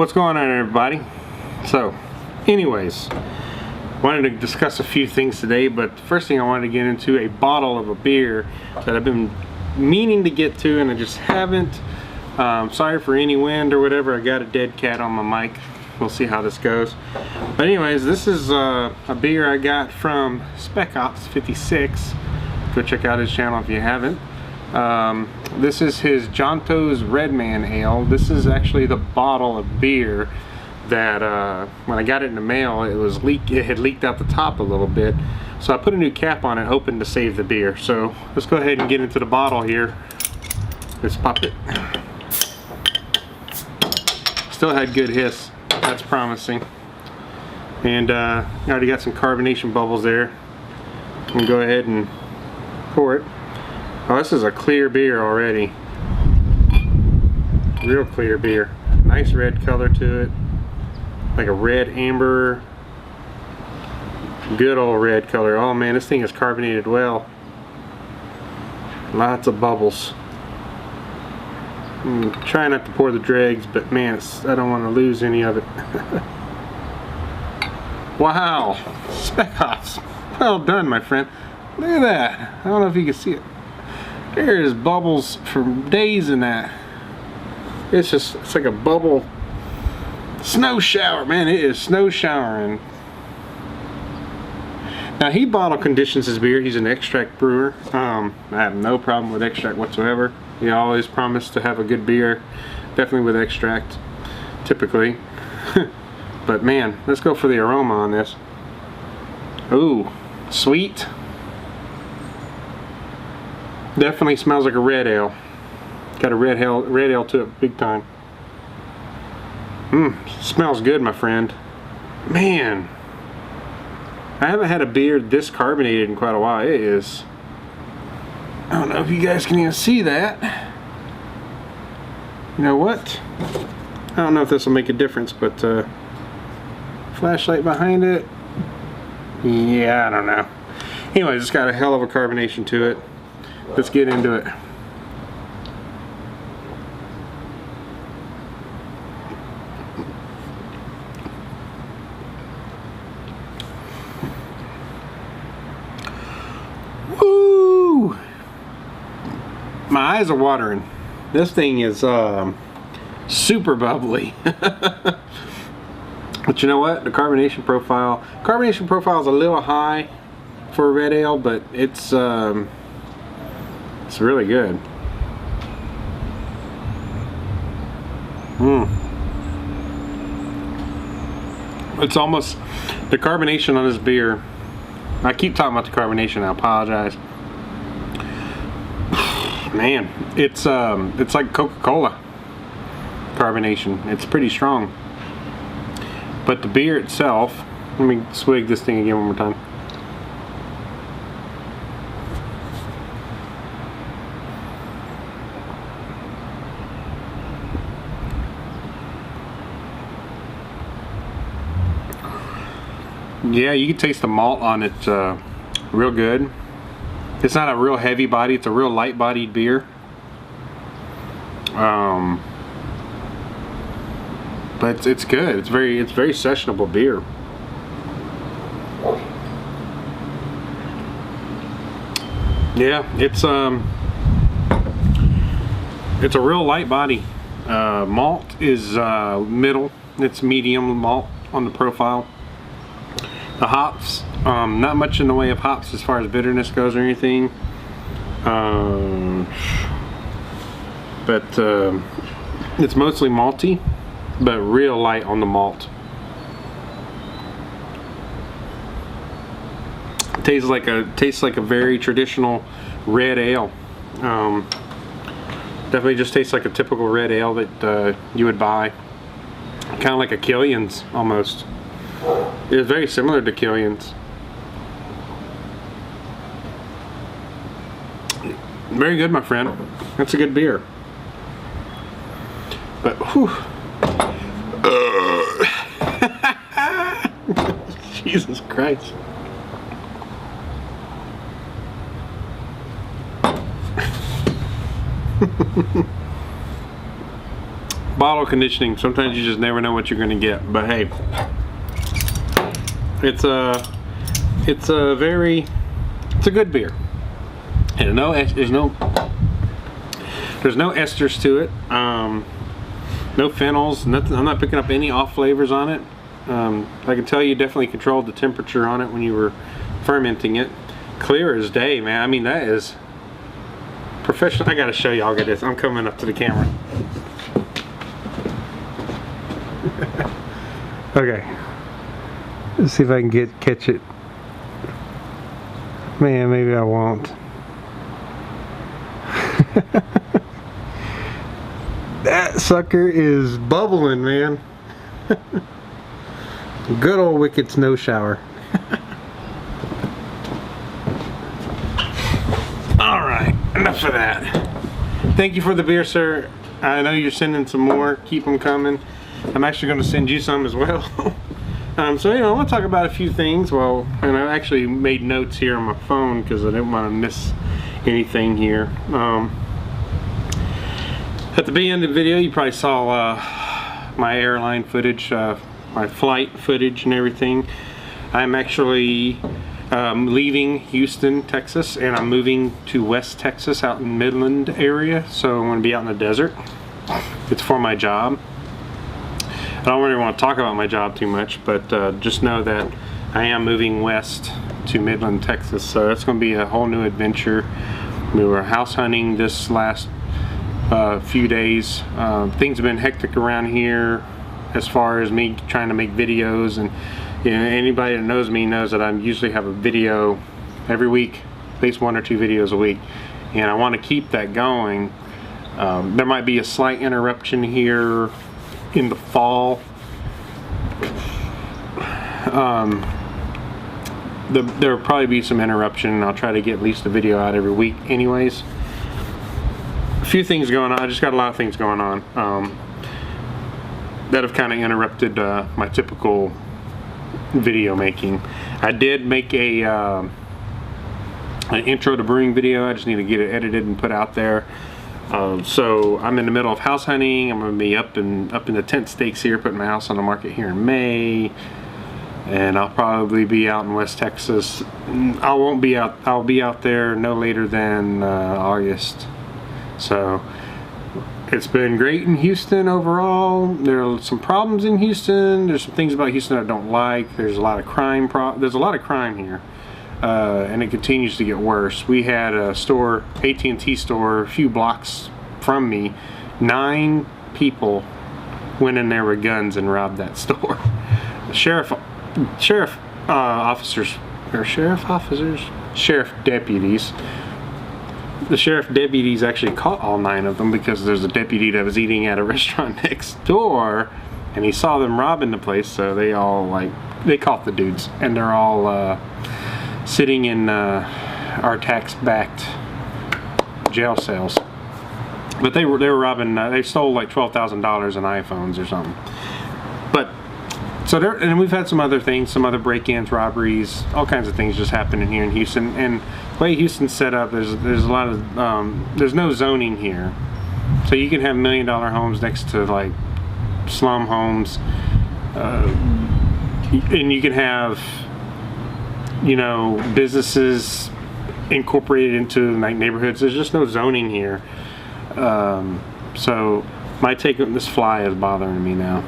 What's going on, everybody? So, anyways, wanted to discuss a few things today, but the first thing I wanted to get into a bottle of a beer that I've been meaning to get to and I just haven't. Sorry for any wind or whatever. I got a dead cat on my mic. We'll see how this goes. But anyways, this is a beer I got from Spec Ops 56. Go check out his channel if you haven't. This is his Johnto's Redman Ale. This is actually the bottle of beer that when I got it in the mail, it had leaked out the top a little bit. So I put a new cap on it, hoping to save the beer. So let's go ahead and get into the bottle here. Let's pop it. Still had good hiss. That's promising. And I already got some carbonation bubbles there. I'm gonna go ahead and pour it. Oh, this is a clear beer already. Real clear beer. Nice red color to it. Like a red amber. Good old red color. Oh man, this thing is carbonated well. Lots of bubbles. Try not to pour the dregs, but man, I don't want to lose any of it. Wow, Spec Ops. Well done, my friend. Look at that. I don't know if you can see it. There's bubbles for days in that. It's like a bubble snow shower, man. It is snow showering. Now he bottle conditions his beer. He's an extract brewer. I have no problem with extract whatsoever. He always promised to have a good beer, definitely with extract, typically. But man, let's go for the aroma on this. Ooh, sweet. Definitely smells like a red ale. Got a red ale to it, big time. Smells good, my friend. Man, I haven't had a beer this carbonated in quite a while. It is. I don't know if you guys can even see that. You know what? I don't know if this will make a difference, but flashlight behind it. Yeah, I don't know. Anyways, it's got a hell of a carbonation to it. Let's get into it. Woo! My eyes are watering. This thing is super bubbly. But you know what? The carbonation profile is a little high for a red ale, but it's really good. It's almost the carbonation on this beer. I keep talking about the carbonation. I apologize. Man, it's like Coca-Cola carbonation. It's pretty strong. But the beer itself, let me swig this thing again one more time. Yeah, you can taste the malt on it real good. It's not a real heavy body, it's a real light bodied beer. But it's good. It's very sessionable beer. Yeah, it's a real light body. Malt is middle. It's medium malt on the profile. The hops, not much in the way of hops as far as bitterness goes or anything. But it's mostly malty, but real light on the malt. It tastes like a very traditional red ale. Definitely just tastes like a typical red ale that you would buy. Kind of like a Killian's almost. It's very similar to Killian's. Very good, my friend. That's a good beer. But whew. Jesus Christ. Bottle conditioning, sometimes you just never know what you're going to get. But hey, it's a good beer. And there's no esters to it. No phenols, nothing. I'm not picking up any off flavors on it. I can tell you definitely controlled the temperature on it when you were fermenting it. Clear as day, man. I mean, that is professional. I gotta show y'all this. I'm coming up to the camera. Okay. Let's see if I can catch it. Man, maybe I won't. That sucker is bubbling, man. Good old wicked snow shower. Alright, enough of that. Thank you for the beer, sir. I know you're sending some more. Keep them coming. I'm actually going to send you some as well. So, I want to talk about a few things. Well, and I actually made notes here on my phone because I didn't want to miss anything here. At the beginning of the video, you probably saw my airline footage, my flight footage and everything. I'm actually leaving Houston, Texas, and I'm moving to West Texas out in Midland area. So I'm going to be out in the desert. It's for my job. I don't really want to talk about my job too much, but just know that I am moving west to Midland, Texas. So that's going to be a whole new adventure. We were house hunting this last few days. Things have been hectic around here as far as me trying to make videos, and anybody that knows me knows that I usually have a video every week, at least 1 or 2 videos a week, and I want to keep that going. There might be a slight interruption here in the fall. There will probably be some interruption. I'll try to get at least a video out every week anyways. A few things going on. I just got a lot of things going on that have kind of interrupted my typical video making. I did make an intro to brewing video. I just need to get it edited and put out there. So I'm in the middle of house hunting. I'm going to be up in the tent stakes here, putting my house on the market here in May, and I'll probably be out in West Texas. I'll be out there no later than August. So it's been great in Houston overall. There are some problems in Houston. There's some things about Houston I don't like. There's a lot of crime. There's a lot of crime here. And it continues to get worse. We had a store, AT&T store, a few blocks from me. 9 people went in there with guns and robbed that store. The sheriff deputies. The sheriff deputies actually caught all 9 of them because there's a deputy that was eating at a restaurant next door, and he saw them robbing the place. So they caught the dudes, and they're all sitting in our tax-backed jail cells. But they were robbing. They stole like $12,000 in iPhones or something. But so there, and we've had some other things, some other break-ins, robberies, all kinds of things just happening here in Houston. And the way Houston's set up, there's a lot of there's no zoning here, so you can have $1 million homes next to like slum homes, and you can have, businesses incorporated into like neighborhoods. There's just no zoning here. So my take on this fly is bothering me now.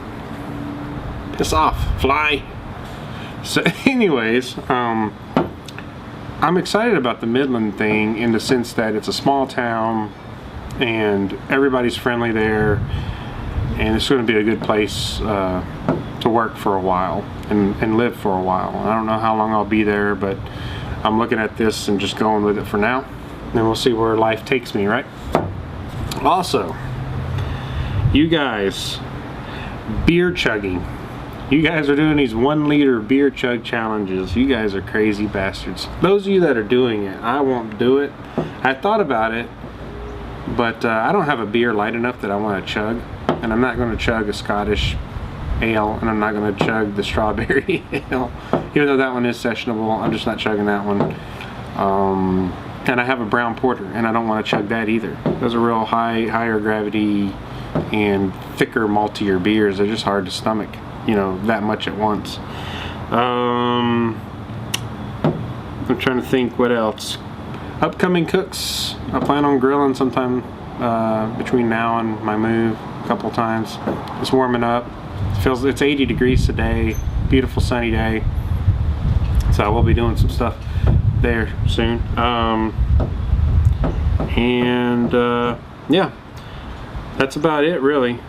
Piss off, fly. So anyways, I'm excited about the Midland thing in the sense that it's a small town and everybody's friendly there, and it's going to be a good place to work for a while and live for a while. I don't know how long I'll be there, but I'm looking at this and just going with it for now. Then we'll see where life takes me, right? Also, you guys, beer chugging. You guys are doing these 1 liter beer chug challenges. You guys are crazy bastards. Those of you that are doing it, I won't do it. I thought about it, but I don't have a beer light enough that I want to chug, and I'm not going to chug a Scottish ale, and I'm not going to chug the strawberry ale, even though that one is sessionable. I'm just not chugging that one. And I have a brown porter, and I don't want to chug that either. Those are real higher gravity and thicker, maltier beers. They're just hard to stomach, you know, that much at once. I'm trying to think what else. Upcoming cooks. I plan on grilling sometime between now and my move a couple times. It's warming up. It's 80 degrees today. Beautiful sunny day. So I will be doing some stuff there soon. Yeah, that's about it really.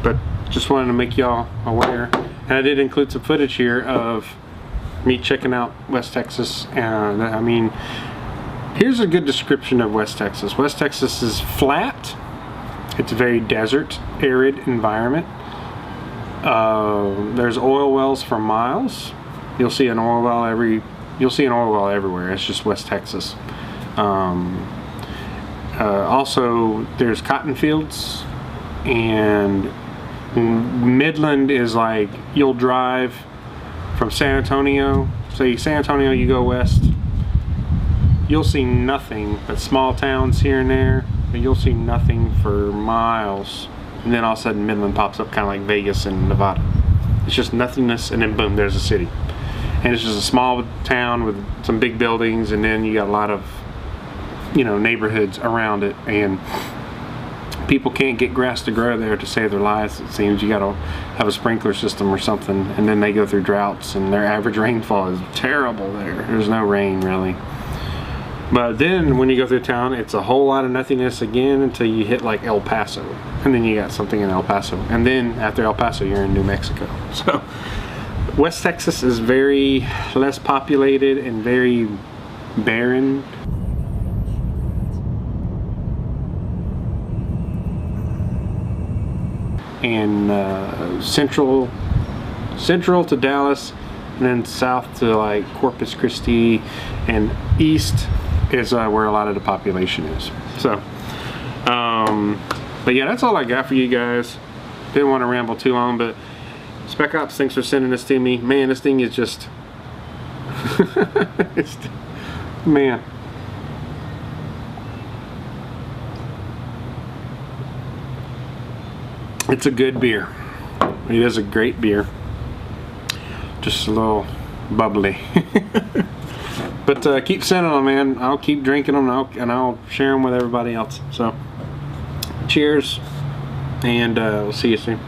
But just wanted to make y'all aware. And I did include some footage here of me checking out West Texas. And I mean, here's a good description of West Texas. West Texas is flat. It's a very desert, arid environment. There's oil wells for miles. You'll see an oil well everywhere. It's just West Texas. Also, there's cotton fields, and Midland is like, you'll drive from San Antonio. Say San Antonio, you go west. You'll see nothing but small towns here and there. But you'll see nothing for miles, and then all of a sudden Midland pops up, kind of like Vegas in Nevada. It's just nothingness, and then boom, there's a city. And it's just a small town with some big buildings, and then you got a lot of, you know, neighborhoods around it, and people can't get grass to grow there to save their lives. It seems you got to have a sprinkler system or something, and then they go through droughts, and their average rainfall is terrible there. There's no rain really. But then when you go through town, it's a whole lot of nothingness again until you hit like El Paso, and then you got something in El Paso, and then after El Paso you're in New Mexico. So West Texas is very less populated and very barren. And central to Dallas, and then south to like Corpus Christi, and east is where a lot of the population is. So but yeah, that's all I got for you guys. Didn't want to ramble too long, but Spec Ops, thanks for sending this to me. Man, this thing is just man, it's a good beer. It is a great beer. Just a little bubbly. But keep sending them, man. I'll keep drinking them, and I'll share them with everybody else. So cheers, and we'll see you soon.